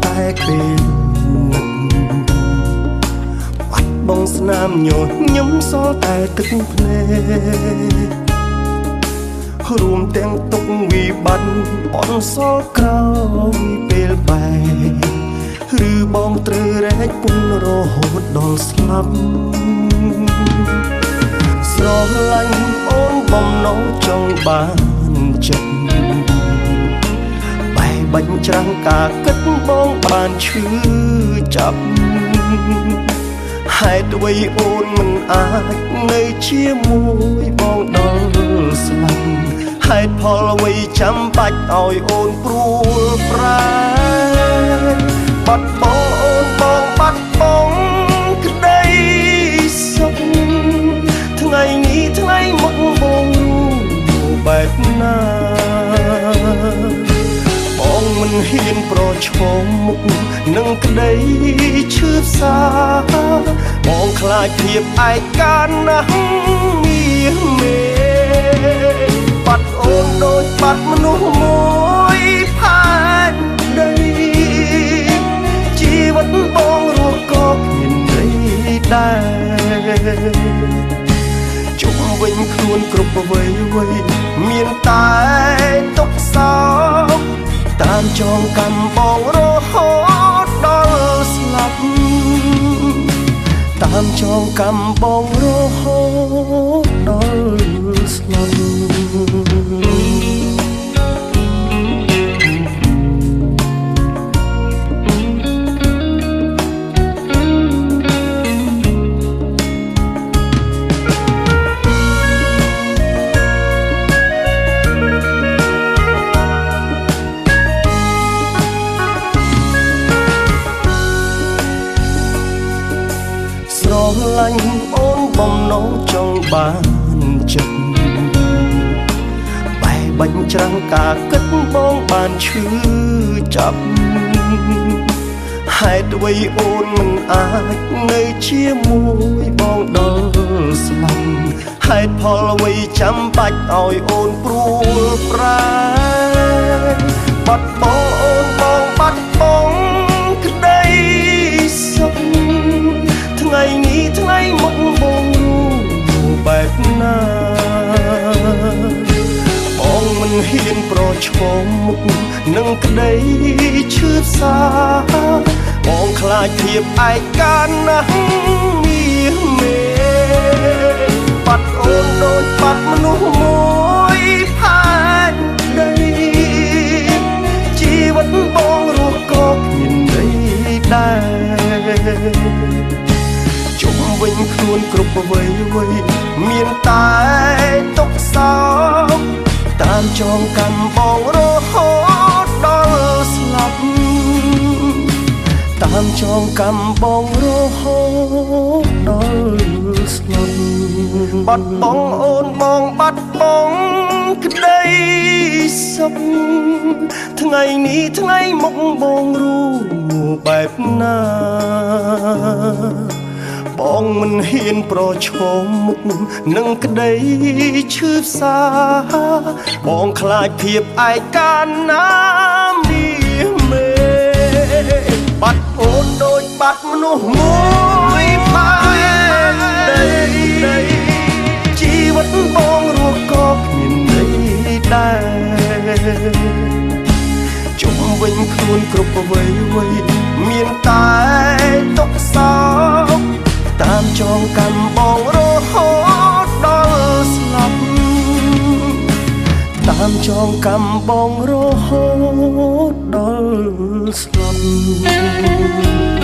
តែពេលនឹកបាត់បងស្នាមញញឹមសល់តែទឹកភ្នែករួមទាំងទុកវិបត្តិអន់សល់ក្រោយពេលបែកឬបងត្រូវរែកពុនរហូតដល់ស្លាប់ស្រឡាញ់អូនបំណងចង់បានចិត្តបែកបាញ់ច្រាំងការគិតបងបានឈឺចាប់ហេតុអ្វីអូនមិនអាចនៅជាមួយបងដល់ស្លាប់ហេតុផលអ្វីចាំបាច់ឲ្យអូនព្រួលប្រែបាត់បង់អូនបងបាត់បង់ក្តីសុខថ្ងៃនេះថ្ងៃមុខបងបែបណាបងមិនហ៊ានប្រឈមមុខនឹងក្តីឈឺផ្សាបងខ្លាចភាពឯកាណាស់មាសមេបាត់អូនដូចបាត់មនុស្សមួយផែនដីជីវិតបងរស់ក៏គ្មានន័យដែរជុំវិញខ្លួនគ្រប់អ្វីមានតែទុកសោកតាមចងកម្មបងរហូតដល់ស្លាប់តាមចងកម្មបងរហូតដល់ស្លាប់ស្រឡាញ់អូនបំណងចង់បានចិត្តបែកបាញ់ច្រាំងការគិតបងបានឈឺចាប់ហេតុអ្វីអូនមិនអាចនៅជាមួយបងដល់ស្លាប់ហេតុផលអ្វីចាំបាច់ឲ្យអូនព្រួលប្រែបាត់បង់អូនបងបាត់បង់ក្តីសុខថ្ងៃនេះថ្ងៃមុខបងបែបណាបងមិនហ៊ានប្រឈមមុខនឹងក្តីឈឺផ្សាបងខ្លាចភាពឯកាណាស់មាសមេបាត់អូនដូចបាត់មនុស្សមួយផែនដីជីវិតបងរស់ក៏គ្មានន័យដែរជុំវិញខ្លួនគ្រប់អ្វីមានតែទុកសោកតាមចងកម្មបងរហូតដល់ស្លាប់តាមចងកម្មបងរហូតដល់ស្លាប់បាត់បង់អូនបងបាត់បង់ក្តីសុខថ្ងៃនេះថ្ងៃមុខបងរួមបែបណាបងមិនហ៊ានប្រឈមមុខនឹងក្តីឈឺផ្សាបងខ្លាចភាពឯកាណាមាសមេបាត់អូនដូចបាត់មនុស្សមួយផែនដីជីវិតបងរស់ក៏គ្មានន័យដែរជុំវិញខ្លួនគ្រប់អ្វីមានតែទុកសោកតាមចងកម្មបងរហូតដល់ស្លាប់តាមចងកម្មបងរហូតដល់ស្លាប់